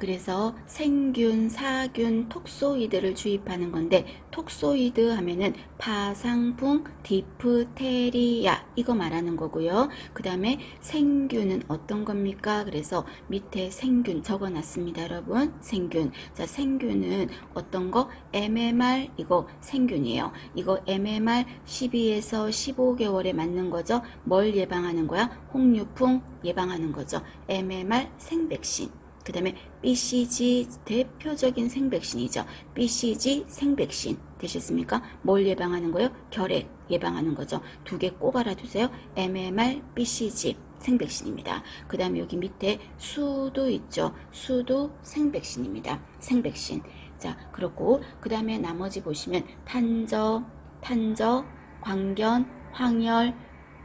그래서 생균, 사균, 톡소이드를 주입하는 건데 톡소이드 하면은 파상풍, 디프테리아 이거 말하는 거고요. 그 다음에 생균은 어떤 겁니까? 그래서 밑에 생균 적어놨습니다, 여러분. 생균. 자, 생균은 어떤 거? MMR 이거 생균이에요. 이거 MMR 12에서 15개월에 맞는 거죠. 뭘 예방하는 거야? 홍유풍 예방하는 거죠. MMR 생백신. 그 다음에 BCG 대표적인 생백신이죠. BCG 생백신 되셨습니까? 뭘 예방하는 거예요? 결핵 예방하는 거죠. 두 개 꼭 알아두세요. MMR, BCG 생백신입니다. 그 다음에 여기 밑에 수도 있죠. 수도 생백신입니다. 생백신. 자, 그렇고 그 다음에 나머지 보시면 탄저, 광견, 황열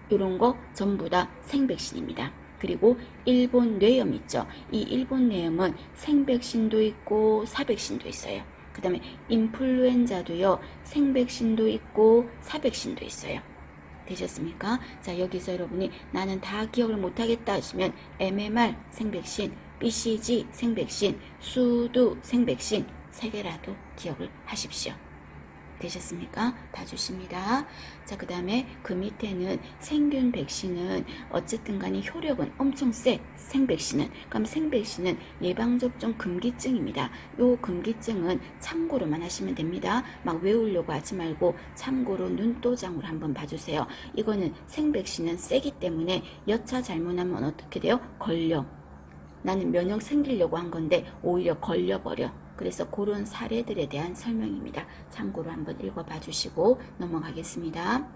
이런 거 전부 다 생백신입니다. 그리고 일본 뇌염 있죠. 이 일본 뇌염은 생백신도 있고 사백신도 있어요. 그 다음에 인플루엔자도요. 생백신도 있고 사백신도 있어요. 되셨습니까? 자, 여기서 여러분이 나는 다 기억을 못하겠다 하시면 MMR 생백신, BCG 생백신, 수두 생백신 3개라도 기억을 하십시오. 되셨습니까? 봐주십니다. 자, 그 다음에 그 밑에는 생균 백신은 어쨌든 간에 효력은 엄청 세. 생백신은. 그럼 생백신은 예방접종 금기증입니다. 요 금기증은 참고로만 하시면 됩니다. 막 외우려고 하지 말고 참고로 눈도장으로 한번 봐주세요. 이거는 생백신은 세기 때문에 여차 잘못하면 어떻게 돼요? 걸려. 나는 면역 생기려고 한 건데 오히려 걸려버려. 그래서 그런 사례들에 대한 설명입니다. 참고로 한번 읽어봐 주시고 넘어가겠습니다.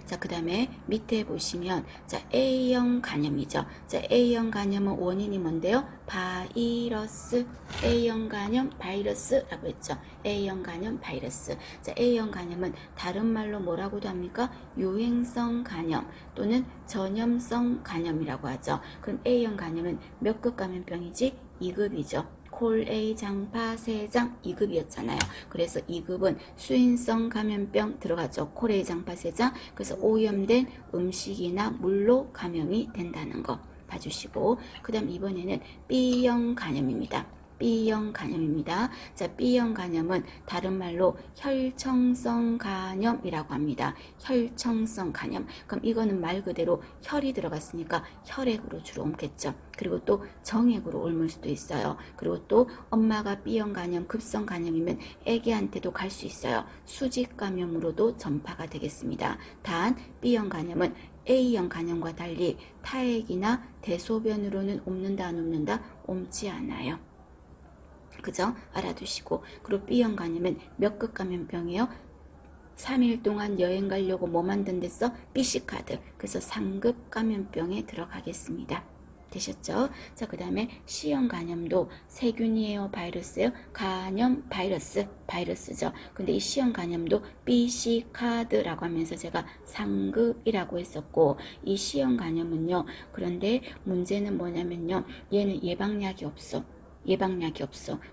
자, 그 다음에 밑에 보시면 자, A형 간염이죠. 자, A형 간염은 원인이 뭔데요? 바이러스. A형 간염 바이러스라고 했죠. A형 간염 바이러스. 자, A형 간염은 다른 말로 뭐라고도 합니까? 유행성 간염 또는 전염성 간염이라고 하죠. 그럼 A형 간염은 몇 급 감염병이지? 2급이죠. 콜A 장파 세장 2급이었잖아요. 그래서 2급은 수인성 감염병 들어가죠. 콜A 장파 세장. 그래서 오염된 음식이나 물로 감염이 된다는 거 봐주시고, 그 다음 이번에는 B형 간염입니다. B형 간염입니다. 자, B형 간염은 다른 말로 혈청성 간염이라고 합니다. 혈청성 간염. 그럼 이거는 말 그대로 혈이 들어갔으니까 혈액으로 주로 옮겠죠. 그리고 또 정액으로 옮을 수도 있어요. 그리고 또 엄마가 B형 간염, 급성 간염이면 애기한테도 갈 수 있어요. 수직 감염으로도 전파가 되겠습니다. 단 B형 간염은 A형 간염과 달리 타액이나 대소변으로는 옮는다 안 옮는다? 옮지 않아요. 그죠? 알아두시고. 그리고 B형 간염은 몇 급 감염병이에요? 3일 동안 여행 가려고 뭐 만든댔어? BC카드. 그래서 3급 감염병에 들어가겠습니다. 되셨죠? 자, 그 다음에 C형 간염도 세균이에요? 바이러스예요? 간염 바이러스죠. 근데 이 C형 간염도 BC카드라고 하면서 제가 상급이라고 했었고, 이 C형 간염은요, 그런데 문제는 뭐냐면요, 얘는 예방약이 없어.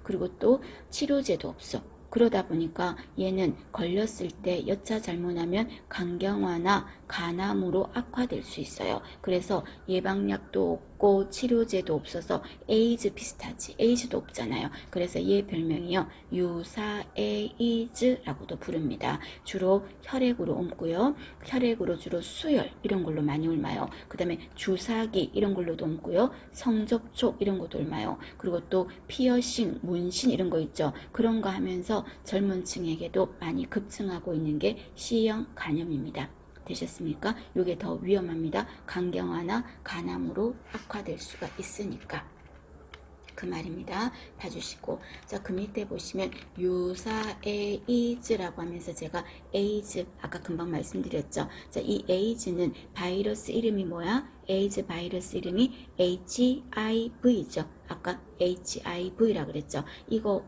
그리고 또 치료제도 없어. 그러다 보니까 얘는 걸렸을 때 여차 잘못하면 간경화나 간암으로 악화될 수 있어요. 그래서 예방약도 없고 치료제도 없어서 에이즈 비슷하지. 에이즈도 없잖아요. 그래서 얘 별명이요, 유사 에이즈라고도 부릅니다. 주로 혈액으로 옮고요. 혈액으로 주로 수혈 이런 걸로 많이 옮아요. 그 다음에 주사기 이런 걸로도 옮고요. 성접촉 이런 것도 옮아요. 그리고 또 피어싱, 문신 이런 거 있죠. 그런 거 하면서 젊은 층에게도 많이 급증하고 있는 게 C형 간염입니다. 되셨습니까? 이게 더 위험합니다. 간경화나 간암으로 악화될 수가 있으니까. 그 말입니다. 봐주시고, 자, 그 밑에 보시면 유사 에이즈라고 하면서 제가 에이즈 아까 금방 말씀드렸죠. 자, 이 에이즈는 바이러스 이름이 뭐야? 에이즈 바이러스 이름이 HIV죠. 아까 HIV라고 그랬죠. 이거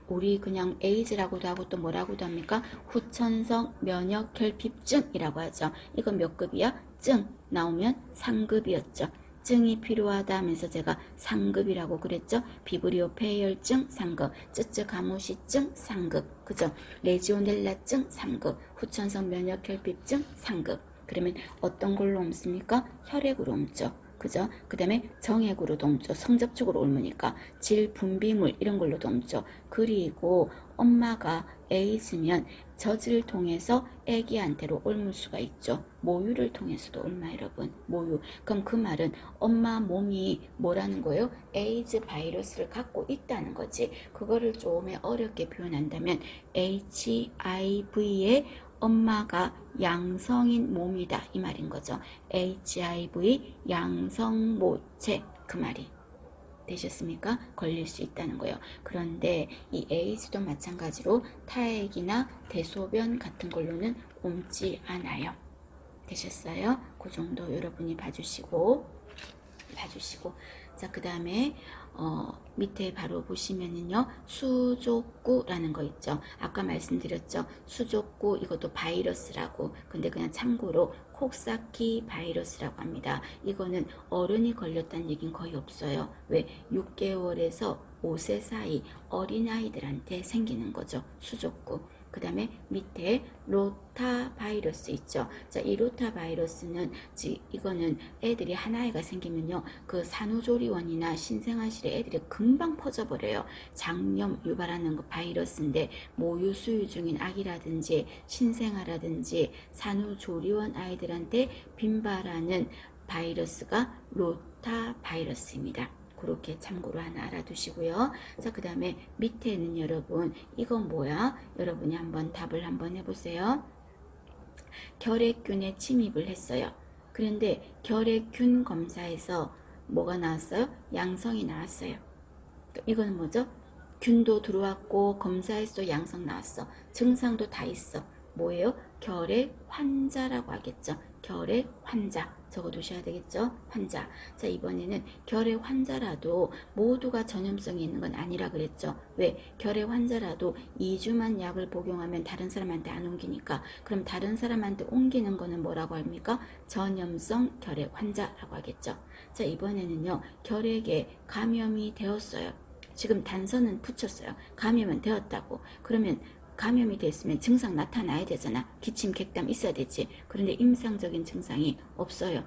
우리 그냥 에이즈라고도 하고 또 뭐라고도 합니까? 후천성 면역결핍증이라고 하죠. 이거 몇 급이야? 증 나오면 상급이었죠. 증이 필요하다 하면서 제가 상급이라고 그랬죠. 비브리오 폐혈증 상급, 쯔쯔 가무시증 상급, 그죠? 레지오넬라증 상급, 후천성 면역결핍증 상급. 그러면 어떤 걸로 옮습니까? 혈액으로 옮죠. 그죠? 그 다음에 정액으로도 옮죠. 성접촉으로 옮으니까 질, 분비물 이런 걸로도 옮죠. 그리고 엄마가 에이즈면 젖을 통해서 아기한테로 옮을 수가 있죠. 모유를 통해서도 옮아 여러분. 모유. 그럼 그 말은 엄마 몸이 뭐라는 거예요? 에이즈 바이러스를 갖고 있다는 거지. 그거를 좀 어렵게 표현한다면 HIV의 엄마가 양성인 몸이다 이 말인 거죠. HIV 양성 모체 그 말이 되셨습니까? 걸릴 수 있다는 거예요. 그런데 이 에이즈도 마찬가지로 타액이나 대소변 같은 걸로는 옮지 않아요. 되셨어요? 그 정도 여러분이 봐주시고 자, 그 다음에 밑에 바로 보시면은요 수족구라는 거 있죠. 아까 말씀드렸죠. 수족구 이것도 바이러스라고. 근데 그냥 참고로 콕사키 바이러스라고 합니다. 이거는 어른이 걸렸다는 얘기는 거의 없어요. 왜? 6개월에서 5세 사이 어린아이들한테 생기는 거죠. 수족구. 그 다음에 밑에 로타 바이러스 있죠. 자, 이 로타 바이러스는 이거는 애들이 하나애가 생기면요, 그 산후조리원이나 신생아실에 애들이 금방 퍼져버려요. 장염 유발하는 거 바이러스인데 모유 수유 중인 아기라든지 신생아라든지 산후조리원 아이들한테 빈발하는 바이러스가 로타 바이러스입니다. 그렇게 참고로 하나 알아두시고요. 자, 그 다음에 밑에는 여러분 이건 뭐야? 여러분이 한번 답을 한번 해보세요. 결핵균에 침입을 했어요. 그런데 결핵균 검사에서 뭐가 나왔어요? 양성이 나왔어요. 이거는 뭐죠? 균도 들어왔고 검사에서도 양성 나왔어. 증상도 다 있어. 뭐예요? 결핵 환자라고 하겠죠. 결핵 환자 적어두셔야 되겠죠. 환자. 자, 이번에는 결핵 환자라도 모두가 전염성이 있는 건 아니라 그랬죠. 왜? 결핵 환자라도 2주만 약을 복용하면 다른 사람한테 안 옮기니까. 그럼 다른 사람한테 옮기는 거는 뭐라고 합니까? 전염성 결핵 환자라고 하겠죠. 자, 이번에는요 결핵에 감염이 되었어요. 지금 단서는 붙였어요. 감염은 되었다고. 그러면 감염이 됐으면 증상 나타나야 되잖아. 기침, 객담 있어야 되지. 그런데 임상적인 증상이 없어요.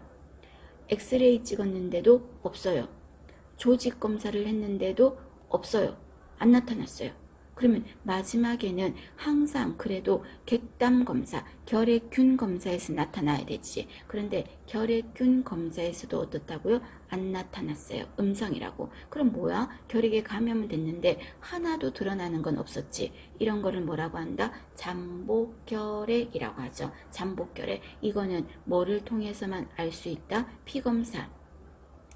엑스레이 찍었는데도 없어요. 조직 검사를 했는데도 없어요. 안 나타났어요. 그러면 마지막에는 항상 그래도 객담 검사, 결핵균 검사에서 나타나야 되지. 그런데 결핵균 검사에서도 어떻다고요? 안 나타났어요. 음성이라고. 그럼 뭐야? 결핵에 감염은 됐는데 하나도 드러나는 건 없었지. 이런 거를 뭐라고 한다? 잠복결핵이라고 하죠. 잠복결핵. 이거는 뭐를 통해서만 알 수 있다? 피검사.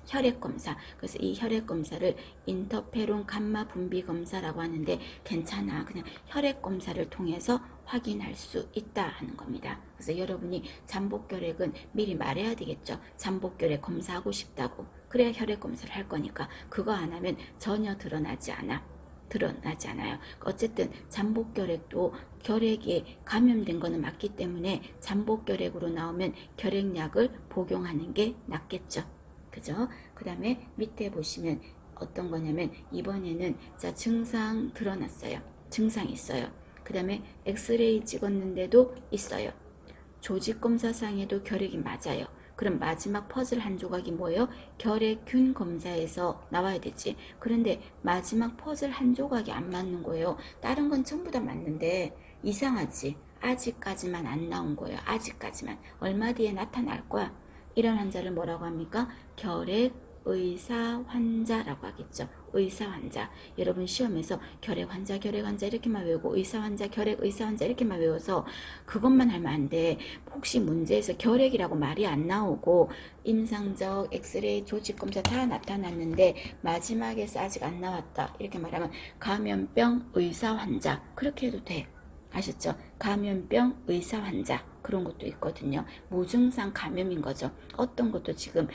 혈액검사. 그래서 이 혈액검사를 인터페론 감마 분비 검사라고 하는데 괜찮아. 그냥 혈액검사를 통해서 확인할 수 있다 하는 겁니다. 그래서 여러분이 잠복결핵은 미리 말해야 되겠죠. 잠복결핵 검사하고 싶다고. 그래야 혈액검사를 할 거니까. 그거 안 하면 전혀 드러나지 않아요. 어쨌든 잠복결핵도 결핵에 감염된 거는 맞기 때문에 잠복결핵으로 나오면 결핵약을 복용하는 게 낫겠죠. 그죠? 그 다음에 밑에 보시면 어떤 거냐면 이번에는 자 증상 드러났어요. 증상 있어요. 그 다음에 엑스레이 찍었는데도 있어요. 조직검사상에도 결핵이 맞아요. 그럼 마지막 퍼즐 한 조각이 뭐예요? 결핵균 검사에서 나와야 되지. 그런데 마지막 퍼즐 한 조각이 안 맞는 거예요. 다른 건 전부 다 맞는데 이상하지. 아직까지만 안 나온 거예요. 아직까지만. 얼마 뒤에 나타날 거야. 이런 환자를 뭐라고 합니까? 결핵 의사 환자라고 하겠죠. 의사 환자. 여러분 시험에서 결핵 환자 이렇게만 외우고 의사 환자, 결핵 의사 환자 이렇게만 외워서 그것만 하면 안 돼. 혹시 문제에서 결핵이라고 말이 안 나오고 임상적 엑스레이 조직 검사 다 나타났는데 마지막에서 아직 안 나왔다. 이렇게 말하면 감염병 의사 환자. 그렇게 해도 돼. 아셨죠? 감염병 의사 환자. 그런 것도 있거든요. 무증상 감염인 거죠. 어떤 것도 지금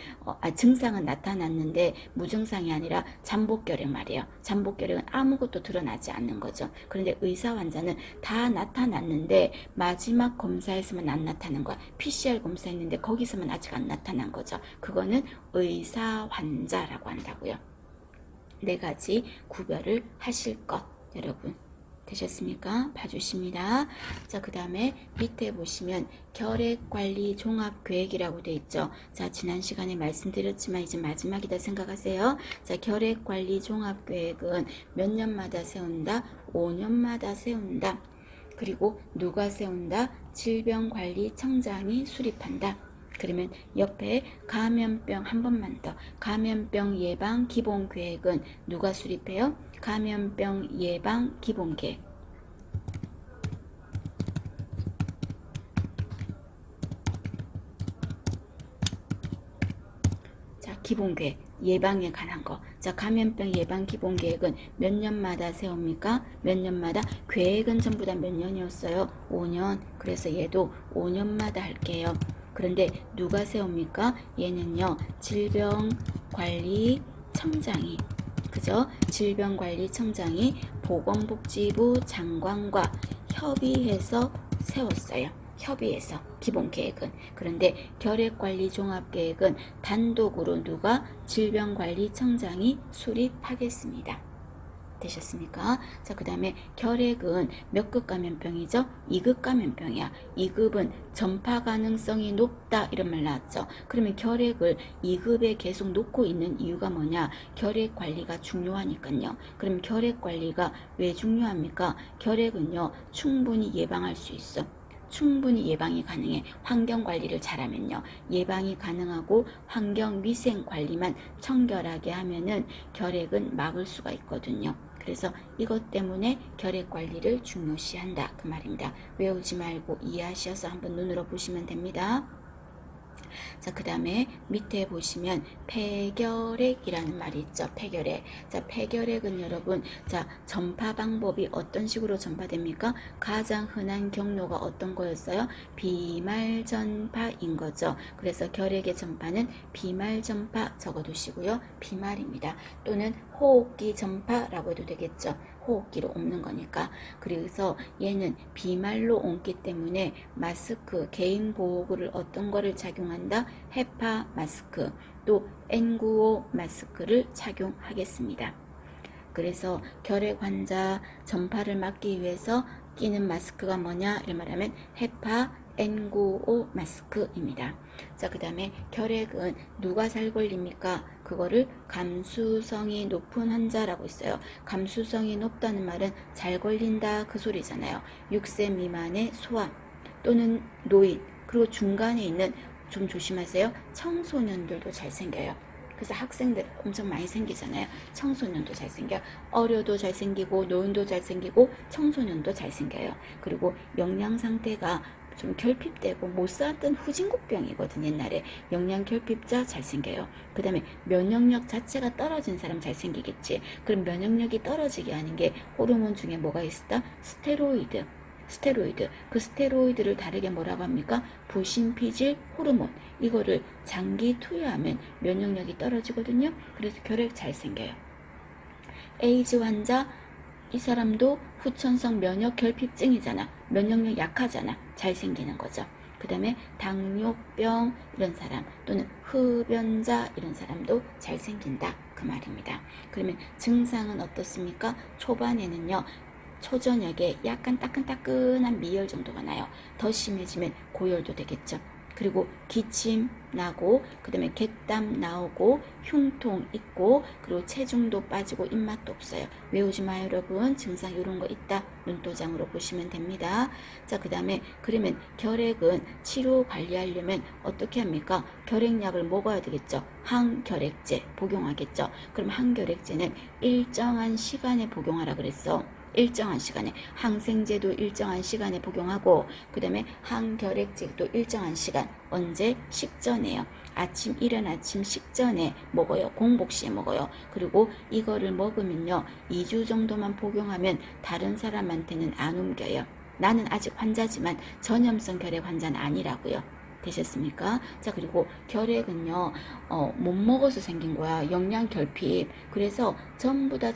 증상은 나타났는데 무증상이 아니라 잠복결핵 말이에요. 잠복결핵은 아무것도 드러나지 않는 거죠. 그런데 의사 환자는 다 나타났는데 마지막 검사에서만 안 나타난 거야. PCR 검사했는데 거기서만 아직 안 나타난 거죠. 그거는 의사 환자라고 한다고요. 네 가지 구별을 하실 것 여러분 되셨습니까? 봐주십니다. 자, 그 다음에 밑에 보시면 결핵관리 종합계획이라고 되어 있죠. 자, 지난 시간에 말씀드렸지만 이제 마지막이다 생각하세요. 자, 결핵관리 종합계획은 몇 년마다 세운다? 5년마다 세운다. 그리고 누가 세운다? 질병관리청장이 수립한다. 그러면 옆에 감염병 한 번만 더. 감염병 예방 기본 계획은 누가 수립해요? 감염병 예방 기본 계획. 자, 기본 계획. 예방에 관한 거. 자, 감염병 예방 기본 계획은 몇 년마다 세웁니까? 몇 년마다? 계획은 전부 다 몇 년이었어요? 5년. 그래서 얘도 5년마다 할게요. 그런데 누가 세웁니까? 얘는요, 질병관리청장이, 그죠? 질병관리청장이 보건복지부 장관과 협의해서 세웠어요. 협의해서 기본 계획은. 그런데 결핵관리 종합계획은 단독으로 누가? 질병관리청장이 수립하겠습니다. 되셨습니까? 자, 그 다음에 결핵은 몇 급 감염병이죠? 2급 감염병이야. 2급은 전파 가능성이 높다 이런 말 나왔죠. 그러면 결핵을 2급에 계속 놓고 있는 이유가 뭐냐? 결핵 관리가 중요하니까요. 그럼 결핵 관리가 왜 중요합니까? 결핵은요, 충분히 예방할 수 있어. 충분히 예방이 가능해. 환경관리를 잘하면요. 예방이 가능하고 환경위생관리만 청결하게 하면은 결핵은 막을 수가 있거든요. 그래서 이것 때문에 결핵관리를 중요시한다. 그 말입니다. 외우지 말고 이해하셔서 한번 눈으로 보시면 됩니다. 자, 그 다음에 밑에 보시면 폐결핵이라는 말이 있죠. 폐결핵. 자, 폐결핵은 여러분, 자, 전파 방법이 어떤 식으로 전파됩니까? 가장 흔한 경로가 어떤 거였어요? 비말 전파인 거죠. 그래서 결핵의 전파는 비말 전파 적어두시고요. 비말입니다. 또는 호흡기 전파라고 해도 되겠죠. 호흡기로 옮는 거니까. 그래서 얘는 비말로 옮기 때문에 마스크, 개인 보호구를 어떤 거를 착용한다? 헤파 마스크, 또 N95 마스크를 착용하겠습니다. 그래서 결핵 환자 전파를 막기 위해서 끼는 마스크가 뭐냐? 이런 말하면 헤파 N95 마스크입니다. 자, 그 다음에 결핵은 누가 잘 걸립니까? 그거를 감수성이 높은 환자라고 있어요. 감수성이 높다는 말은 잘 걸린다 그 소리잖아요. 6세 미만의 소아 또는 노인, 그리고 중간에 있는, 좀 조심하세요, 청소년들도 잘 생겨요. 그래서 학생들 엄청 많이 생기잖아요. 청소년도 잘생겨. 어려도 잘생기고 노인도 잘생기고 청소년도 잘생겨요. 그리고 영양 상태가 좀 결핍되고 못 살았던 후진국병이거든. 옛날에 영양 결핍자 잘생겨요. 그 다음에 면역력 자체가 떨어진 사람 잘생기겠지. 그럼 면역력이 떨어지게 하는 게 호르몬 중에 뭐가 있다? 스테로이드. 그 스테로이드를 다르게 뭐라고 합니까? 부신피질 호르몬. 이거를 장기 투여하면 면역력이 떨어지거든요. 그래서 결핵 잘 생겨요. 에이즈 환자, 이 사람도 후천성 면역 결핍증이잖아. 면역력 약하잖아. 잘 생기는 거죠. 그 다음에 당뇨병 이런 사람, 또는 흡연자 이런 사람도 잘 생긴다 그 말입니다. 그러면 증상은 어떻습니까? 초반에는요, 초저녁에 약간 따끈따끈한 미열 정도가 나요. 더 심해지면 고열도 되겠죠. 그리고 기침 나고, 그 다음에 객담 나오고, 흉통 있고, 그리고 체중도 빠지고 입맛도 없어요. 외우지 마요 여러분. 증상 이런 거 있다 눈도장으로 보시면 됩니다. 자, 그 다음에 그러면 결핵은 치료 관리하려면 어떻게 합니까? 결핵약을 먹어야 되겠죠. 항결핵제 복용하겠죠. 그럼 항결핵제는 일정한 시간에 복용하라 그랬어. 일정한 시간에. 항생제도 일정한 시간에 복용하고, 그 다음에 항결핵제도 일정한 시간. 언제? 식전에요. 이른 아침 식전에 먹어요. 공복 시에 먹어요. 그리고 이거를 먹으면요, 2주 정도만 복용하면 다른 사람한테는 안 옮겨요. 나는 아직 환자지만 전염성 결핵 환자는 아니라고요. 되셨습니까? 자, 그리고 결핵은요, 못 먹어서 생긴 거야. 영양 결핍. 그래서 전부 다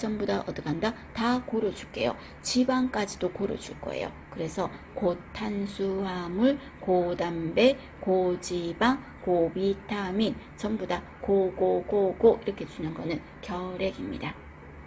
어떡한다? 다 고려줄게요. 지방까지도 고려줄 거예요. 그래서 고탄수화물, 고단백, 고지방, 고비타민 전부 다 고고 이렇게 주는 거는 결핵입니다.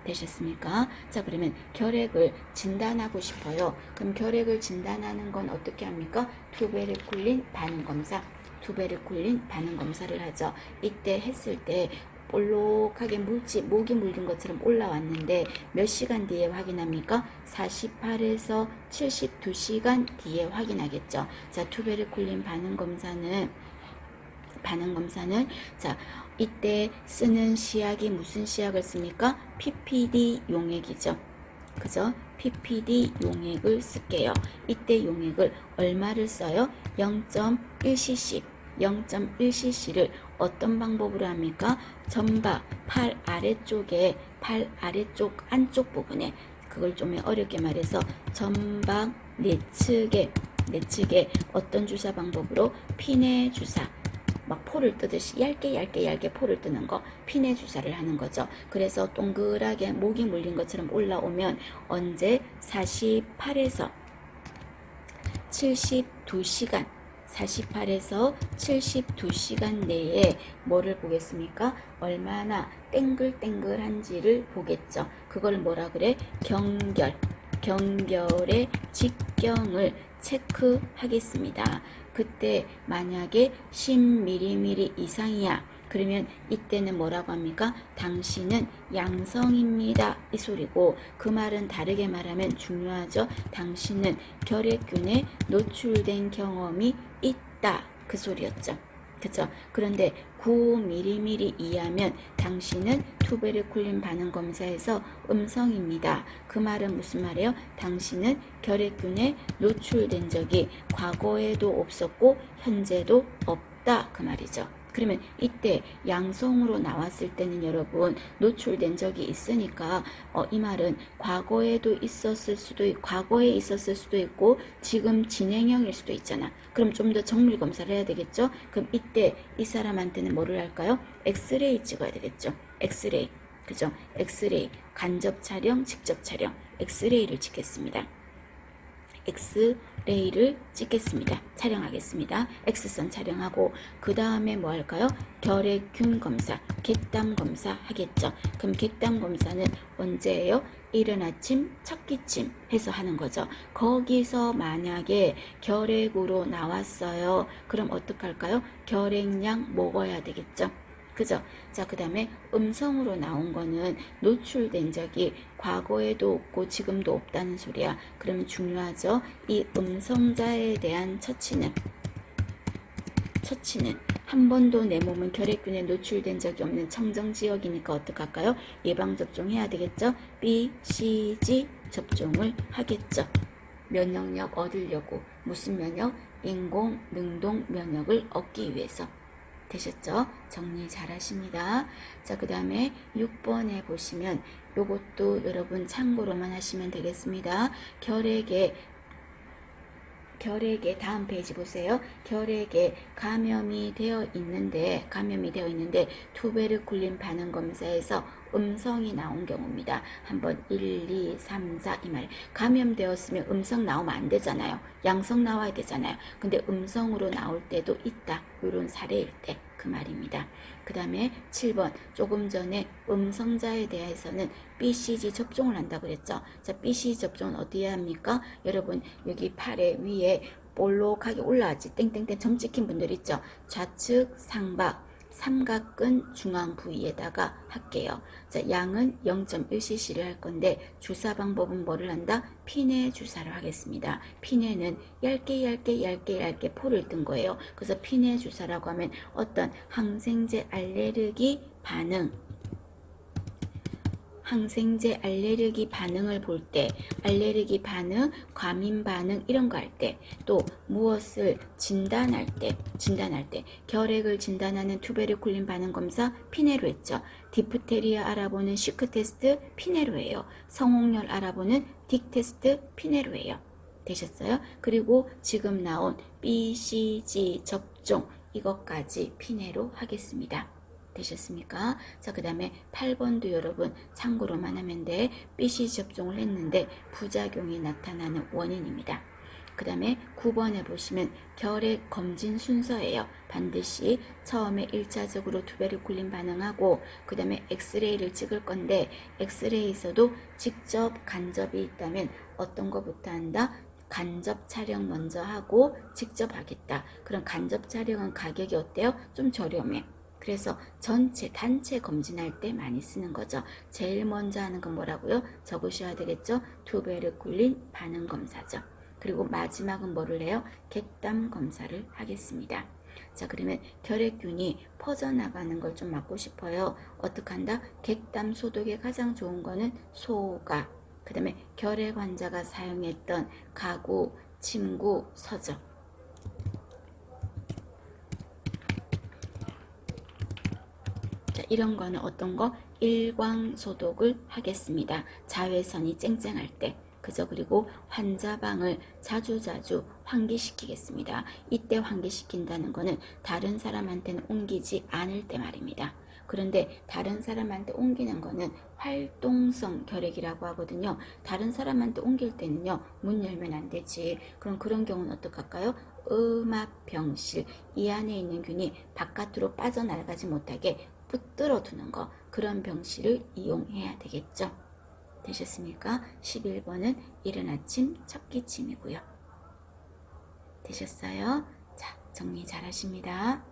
되셨습니까? 자, 그러면 결핵을 진단하고 싶어요. 그럼 결핵을 진단하는 건 어떻게 합니까? 투베르쿨린 반응 검사. 투베르쿨린 반응 검사를 하죠. 이때 했을 때 볼록하게 목이 물린 것처럼 올라왔는데 몇 시간 뒤에 확인합니까? 48에서 72시간 뒤에 확인하겠죠. 자, 투베르쿨린 반응 검사는 자, 이때 쓰는 시약이 무슨 시약을 씁니까? PPD 용액이죠. 그죠? PPD 용액을 쓸게요. 이때 용액을 얼마를 써요? 0.1cc. 0.1cc를 어떤 방법으로 합니까? 전박, 팔 아래쪽 안쪽 부분에, 그걸 좀 어렵게 말해서 전박 내측에 어떤 주사 방법으로? 피내 주사. 막 포를 뜨듯이 얇게 포를 뜨는 거, 피내 주사를 하는 거죠. 그래서 동그랗게 목이 물린 것처럼 올라오면 언제? 48에서 72시간 48에서 72시간 내에 뭐를 보겠습니까? 얼마나 땡글땡글한지를 보겠죠. 그걸 뭐라 그래? 경결의 직경을 체크하겠습니다. 그때 만약에 10mm 이상이야. 그러면 이때는 뭐라고 합니까? 당신은 양성입니다. 이 소리고, 그 말은 다르게 말하면 중요하죠. 당신은 결핵균에 노출된 경험이 있다. 그 소리였죠. 그쵸? 그런데 9mm 이하면 당신은 투베르쿨린 반응 검사에서 음성입니다. 그 말은 무슨 말이에요? 당신은 결핵균에 노출된 적이 과거에도 없었고 현재도 없다. 그 말이죠. 그러면 이때 양성으로 나왔을 때는 여러분 노출된 적이 있으니까 이 말은 과거에 있었을 수도 있고 지금 진행형일 수도 있잖아. 그럼 좀 더 정밀 검사를 해야 되겠죠. 그럼 이때 이 사람한테는 뭐를 할까요? 엑스레이 찍어야 되겠죠. 엑스레이. 그죠? 엑스레이. 간접 촬영, 직접 촬영. 엑스레이를 찍겠습니다. 엑스레이를 찍겠습니다. 촬영하겠습니다. X선 촬영하고 그 다음에 뭐 할까요? 결핵균 검사, 객담 검사 하겠죠. 그럼 객담 검사는 언제예요? 이른 아침 첫 기침 해서 하는 거죠. 거기서 만약에 결핵으로 나왔어요. 그럼 어떡할까요? 결핵약 먹어야 되겠죠. 그죠? 자, 그 다음에 음성으로 나온 거는 노출된 적이 과거에도 없고 지금도 없다는 소리야. 그러면 중요하죠? 이 음성자에 대한 처치는 한 번도 내 몸은 결핵균에 노출된 적이 없는 청정지역이니까 어떡할까요? 예방접종 해야 되겠죠? BCG 접종을 하겠죠. 면역력 얻으려고. 무슨 면역? 인공 능동 면역을 얻기 위해서. 되셨죠? 정리 잘 하십니다. 자, 그 다음에 6번에 보시면 요것도 여러분 참고로만 하시면 되겠습니다. 결핵에 다음 페이지 보세요. 결핵에 감염이 되어 있는데 투베르쿨린 반응 검사에서 음성이 나온 경우입니다. 한번 1, 2, 3, 4 이 말. 감염되었으면 음성 나오면 안 되잖아요. 양성 나와야 되잖아요. 근데 음성으로 나올 때도 있다. 이런 사례일 때 그 말입니다. 그 다음에 7번 조금 전에 음성자에 대해서는 BCG 접종을 한다고 그랬죠. 자, BCG 접종은 어디에 합니까? 여러분 여기 팔에 위에 볼록하게 올라왔지. 땡땡땡 점 찍힌 분들 있죠. 좌측 상박 삼각근 중앙 부위에다가 할게요. 자, 양은 0.1cc를 할 건데 주사 방법은 뭐를 한다? 피내 주사를 하겠습니다. 피내는 얇게 포를 뜬 거예요. 그래서 피내 주사라고 하면 어떤 항생제 알레르기 반응을 볼 때, 알레르기 반응, 과민 반응 이런 거 할 때, 또 무엇을 진단할 때, 결핵을 진단하는 투베르쿨린 반응 검사 피내로 했죠. 디프테리아 알아보는 시크 테스트 피내로 해요. 성홍열 알아보는 딕 테스트 피내로 해요. 되셨어요? 그리고 지금 나온 BCG 접종 이것까지 피내로 하겠습니다. 되셨습니까? 자, 그 다음에 8번도 여러분 참고로만 하면 돼. BCG 접종을 했는데 부작용이 나타나는 원인입니다. 그 다음에 9번에 보시면 결핵 검진 순서예요. 반드시 처음에 1차적으로 투베르쿨린 반응하고 그 다음에 엑스레이를 찍을 건데 엑스레이에서도 직접 간접이 있다면 어떤 거부터 한다? 간접 촬영 먼저 하고 직접 하겠다. 그럼 간접 촬영은 가격이 어때요? 좀 저렴해. 그래서 전체 단체 검진할 때 많이 쓰는 거죠. 제일 먼저 하는 건 뭐라고요? 적으셔야 되겠죠? 투베르쿨린 반응 검사죠. 그리고 마지막은 뭐를 해요? 객담 검사를 하겠습니다. 자, 그러면 결핵균이 퍼져나가는 걸 좀 막고 싶어요. 어떻게 한다? 객담 소독에 가장 좋은 거는 소가, 그 다음에 결핵 환자가 사용했던 가구, 침구, 서적. 자, 이런 거는 어떤 거? 일광 소독을 하겠습니다. 자외선이 쨍쨍할 때. 그죠? 그리고 환자방을 자주자주 환기시키겠습니다. 이때 환기시킨다는 거는 다른 사람한테는 옮기지 않을 때 말입니다. 그런데 다른 사람한테 옮기는 거는 활동성 결핵이라고 하거든요. 다른 사람한테 옮길 때는요, 문 열면 안 되지. 그럼 그런 경우는 어떡할까요? 음압병실, 이 안에 있는 균이 바깥으로 빠져나가지 못하게 붙들어 두는 거, 그런 병실을 이용해야 되겠죠. 되셨습니까? 11번은 이른 아침 첫 기침이고요. 되셨어요? 자, 정리 잘 하십니다.